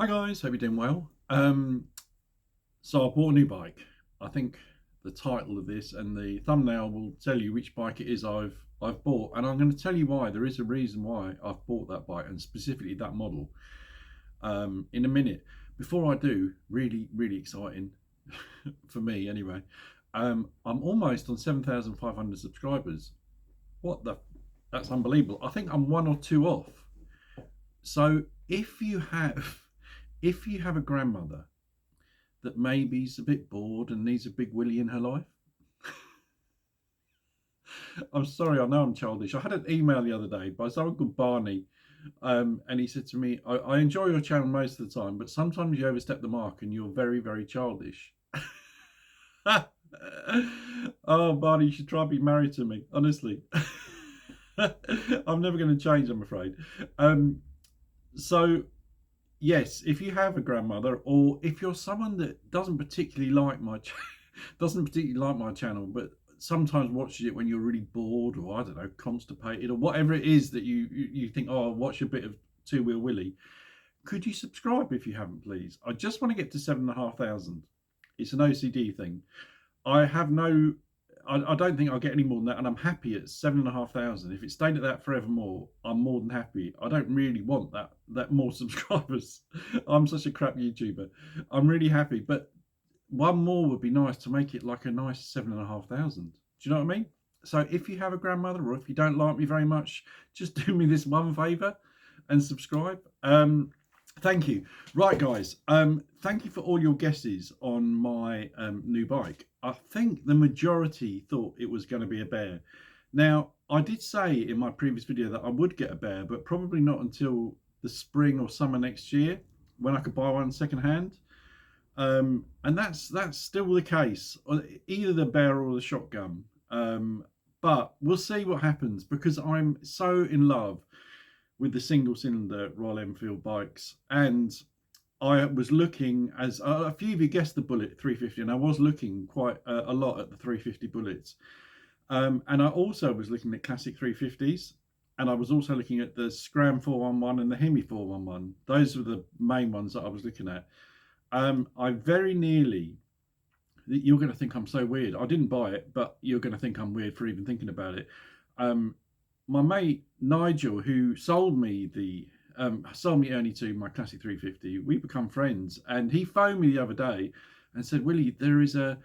Hi guys, hope you're doing well. So I bought a new bike. I think the title of this and the thumbnail will tell you which bike it is I've bought, and I'm going to tell you why. There is a reason why I've bought that bike and specifically that model. In a minute. Before I do, really exciting for me anyway. I'm almost on 7,500 subscribers. What the? That's unbelievable. I think I'm one or two off. So if you have a grandmother that maybe is a bit bored and needs a big willy in her life. I'm sorry, I know I'm childish. I had an email the other day by someone called Barney, and he said to me, I enjoy your channel most of the time, but sometimes you overstep the mark and you're very childish. Oh, Barney, you should try and be married to me, honestly. I'm never going to change, I'm afraid. So yes, if you have a grandmother, or if you're someone that doesn't particularly like my channel, but sometimes watches it when you're really bored, or I don't know, constipated, or whatever it is that you think, oh, I'll watch a bit of Two Wheel Willie. Could you subscribe if you haven't, please? I just want to get to 7,500. It's an OCD thing. I have no I don't think I'll get any more than that, and I'm happy at 7,500. If it stayed at that forevermore, I'm more than happy. I don't really want that more subscribers. I'm such a crap YouTuber. I'm really happy, but one more would be nice to make it like a nice 7,500. Do you know what I mean? So if you have a grandmother, or if you don't like me very much, just do me this one favor and subscribe. Thank you. Right, guys. Thank you for all your guesses on my new bike. I think the majority thought it was going to be a bear. Now, I did say in my previous video that I would get a bear, but probably not until the spring or summer next year when I could buy one second hand. And that's still the case, either the bear or the shotgun. But we'll see what happens, because I'm so in love with the single cylinder Royal Enfield bikes. And I was looking, as a few of you guessed, the Bullet 350, and I was looking quite a lot at the 350 Bullets. And I also was looking at classic 350s, and I was also looking at the Scram 411 and the Hemi 411. Those were the main ones that I was looking at. I very nearly, you're going to think I'm so weird. I didn't buy it, but you're going to think I'm weird for even thinking about it. My mate Nigel, who sold me Ernie 2, my classic 350, we become friends, and he phoned me the other day and said, Willie, there is a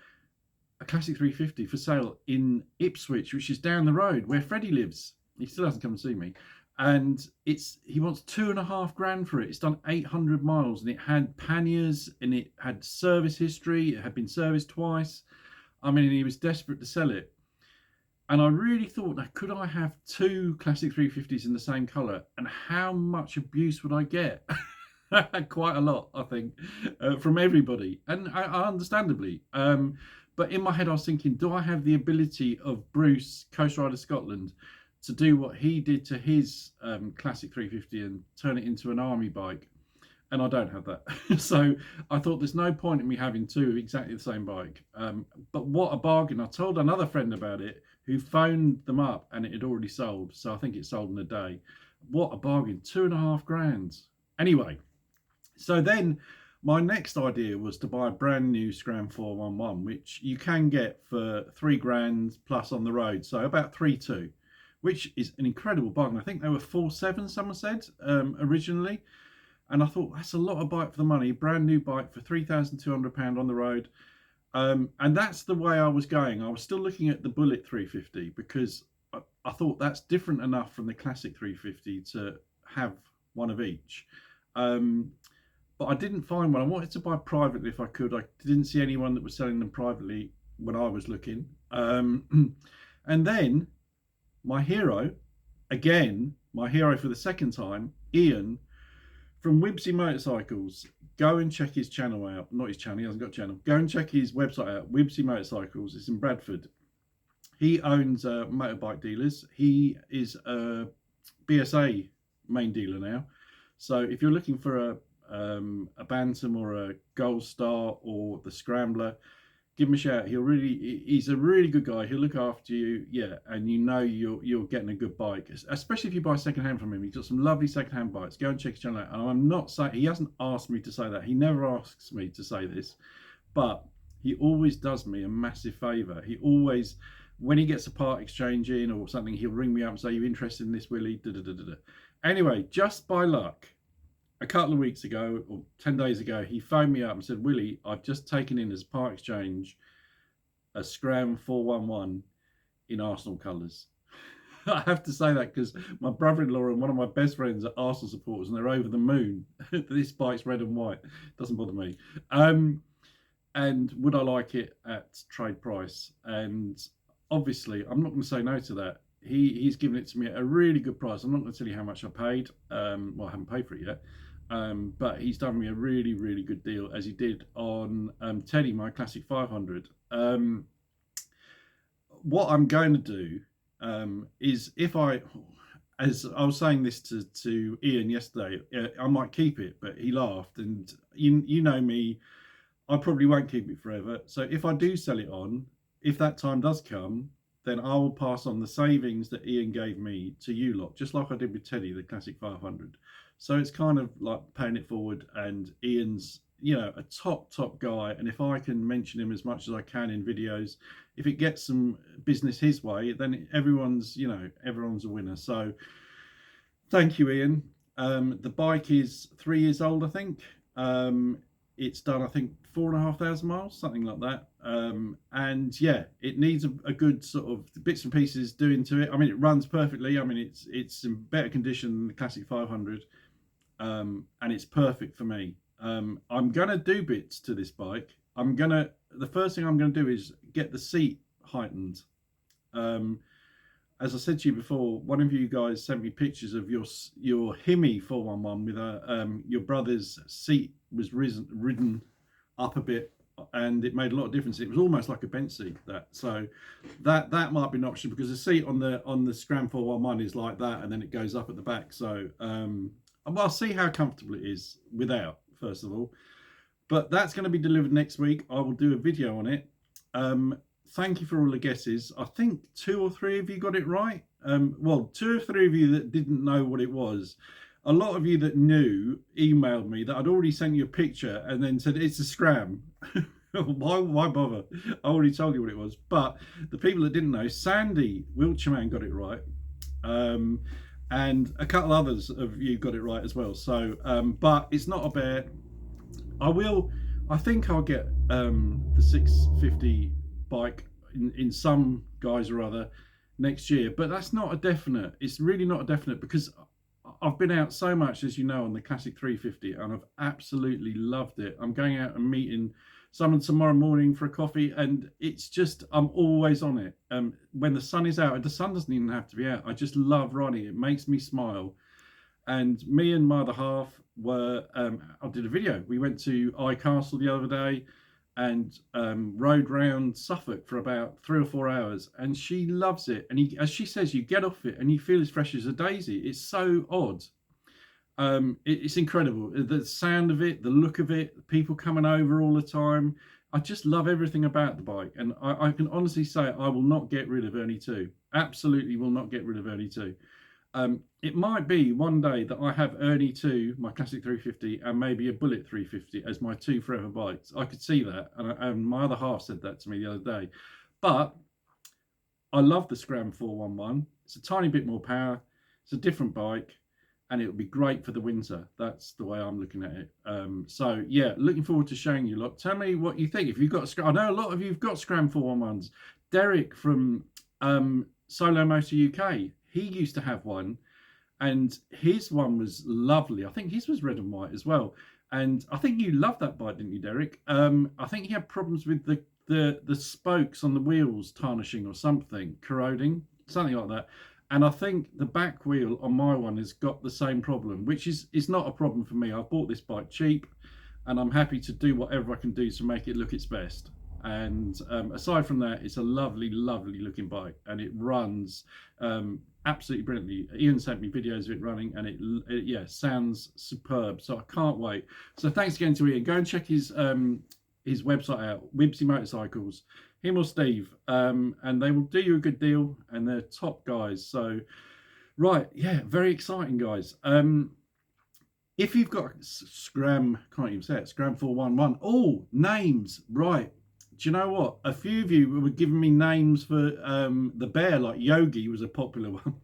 classic 350 for sale in Ipswich, which is down the road where Freddie lives. He still hasn't come to see me, and he wants 2.5 grand for it. It's done 800 miles, and it had panniers, and it had service history. It had been serviced twice. I mean, he was desperate to sell it. And I really thought, now, could I have two classic 350s in the same colour? And how much abuse would I get? Quite a lot, I think, from everybody. And I understandably. But in my head, I was thinking, do I have the ability of Bruce, Coast Rider Scotland, to do what he did to his classic 350 and turn it into an army bike? And I don't have that. So I thought there's no point in me having two exactly the same bike. But what a bargain. I told another friend about it who phoned them up, and it had already sold. So I think it sold in a day. What a bargain. 2.5 grand. Anyway, so then my next idea was to buy a brand new Scram 411, which you can get for 3 grand plus on the road. So about 3.2, which is an incredible bargain. I think they were 4.7, someone said, originally. And I thought, that's a lot of bike for the money. Brand new bike for £3,200 on the road. And that's the way I was going. I was still looking at the Bullet 350, because I thought that's different enough from the classic 350 to have one of each. But I didn't find one. I wanted to buy privately if I could. I didn't see anyone that was selling them privately when I was looking. And then my hero, again, my hero for the second time, Ian, from Wibsy Motorcycles. Go and check his channel out. Not his channel, he hasn't got a channel. Go and check his website out, Wibsy Motorcycles. It's in Bradford. He owns motorbike dealers. He is a BSA main dealer now. So if you're looking for a Bantam or a Gold Star or the Scrambler, give him a shout. He's a really good guy. He'll look after you, yeah, and you know you're getting a good bike, especially if you buy second hand from him. He's got some lovely second hand bikes. Go and check his channel out. And I'm not saying, he hasn't asked me to say that. He never asks me to say this, but he always does me a massive favour. He always, when he gets a part exchange in or something, he'll ring me up and say, "You interested in this, Willie?" Da, da, da, da, da. Anyway, just by luck, a couple of weeks ago or 10 days ago, he phoned me up and said, "Willie, I've just taken in as part exchange a Scram 411 in Arsenal colours." I have to say that because my brother-in-law and one of my best friends are Arsenal supporters, and they're over the moon. This bike's red and white. Doesn't bother me. And would I like it at trade price? And obviously, I'm not going to say no to that. He's given it to me at a really good price. I'm not going to tell you how much I paid. Well, I haven't paid for it yet. But he's done me a really, really good deal, as he did on Teddy, my Classic 500. What I'm going to do is, if as I was saying this to Ian yesterday, I might keep it, but he laughed. And you know me, I probably won't keep it forever. So if I do sell it on, if that time does come, then I will pass on the savings that Ian gave me to you lot, just like I did with Teddy, the Classic 500. So it's kind of like paying it forward. And Ian's, you know, a top guy. And if I can mention him as much as I can in videos, if it gets some business his way, then everyone's a winner. So thank you, Ian. The bike is 3 years old, I think. It's done, I think, 4,500 miles, something like that. And yeah, it needs a good sort of bits and pieces doing to it. I mean, it runs perfectly. I mean, it's in better condition than the Classic 500, and it's perfect for me. I'm gonna do bits to this bike. The first thing I'm gonna do is get the seat heightened. As I said to you before, one of you guys sent me pictures of your Hemi 411 with your brother's seat was ridden up a bit, and it made a lot of difference. It was almost like a bench seat. So that might be an option, because the seat on the Scram 411 is like that, and then it goes up at the back. So I'll see how comfortable it is without, first of all. But that's going to be delivered next week. I will do a video on it. Thank you for all the guesses. I think 2 or 3 of you got it right. Well, 2 or 3 of you that didn't know what it was. A lot of you that knew emailed me that I'd already sent you a picture and then said it's a Scram. Why bother? I already told you what it was. But the people that didn't know, Sandy Wiltshire got it right. And a couple others of you got it right as well. So, but it's not a bear. I think I'll get the 650 bike in some guise or other next year, but that's not a definite. It's really not a definite, because I've been out so much, as you know, on the Classic 350, and I've absolutely loved it. I'm going out and meeting someone tomorrow morning for a coffee, and it's just, I'm always on it. When the sun is out, the sun doesn't even have to be out. I just love riding. It makes me smile. And me and my other half I did a video. We went to Eye Castle the other day and rode round Suffolk for about 3 or 4 hours, and she loves it. And as she says, you get off it and you feel as fresh as a daisy. It's so odd. It's incredible. The sound of it, the look of it, people coming over all the time. I just love everything about the bike, and I can honestly say I will not get rid of Ernie 2. Absolutely will not get rid of Ernie 2. It might be one day that I have Ernie 2, my Classic 350, and maybe a Bullet 350 as my 2 forever bikes. I could see that, and my other half said that to me the other day. But I love the Scram 411. It's a tiny bit more power. It's a different bike, and it would be great for the winter. That's the way I'm looking at it. So yeah, looking forward to showing you lot. Tell me what you think. If you've got Scram, I know a lot of you've got Scram 411s. Derek from Solo Motor UK, he used to have one, and his one was lovely. I think his was red and white as well. And I think you loved that bike, didn't you, Derek? I think he had problems with the spokes on the wheels tarnishing or something, corroding, something like that. And I think the back wheel on my one has got the same problem, which is not a problem for me. I bought this bike cheap, and I'm happy to do whatever I can do to make it look its best. And aside from that, it's a lovely looking bike, and it runs absolutely brilliantly. Ian sent me videos of it running, and it sounds superb. So I can't wait. So thanks again to Ian. Go and check his his website out, Wibsy Motorcycles, him or Steve, and they will do you a good deal, and they're top guys. So, right, yeah, very exciting, guys. If you've got Scram, can't even say it, Scram 411. Oh, names, right. Do you know what? A few of you were giving me names for the bear, like Yogi was a popular one,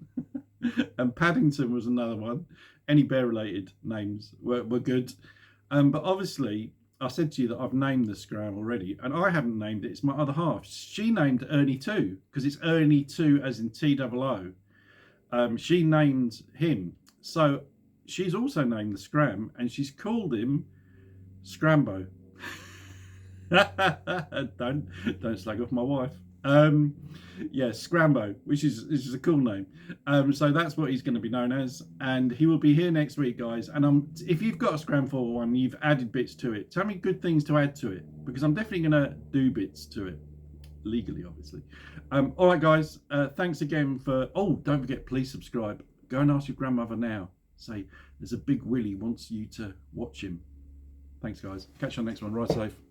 and Paddington was another one. Any bear related names were good. But obviously, I said to you that I've named the Scram already, and I haven't named it. It's my other half. She named Ernie 2 because it's Ernie 2 as in TOO. She named him. So she's also named the Scram, and she's called him Scrambo. don't slag off my wife. Yeah, Scrambo, which is a cool name. So that's what he's going to be known as, and he will be here next week, guys. And if you've got a Scram 401, you've added bits to it, tell me good things to add to it, because I'm definitely going to do bits to it, legally, obviously. All right, guys. Thanks again for. Oh, don't forget, please subscribe. Go and ask your grandmother now. Say there's a big Willie wants you to watch him. Thanks, guys. Catch you on the next one. Ride safe.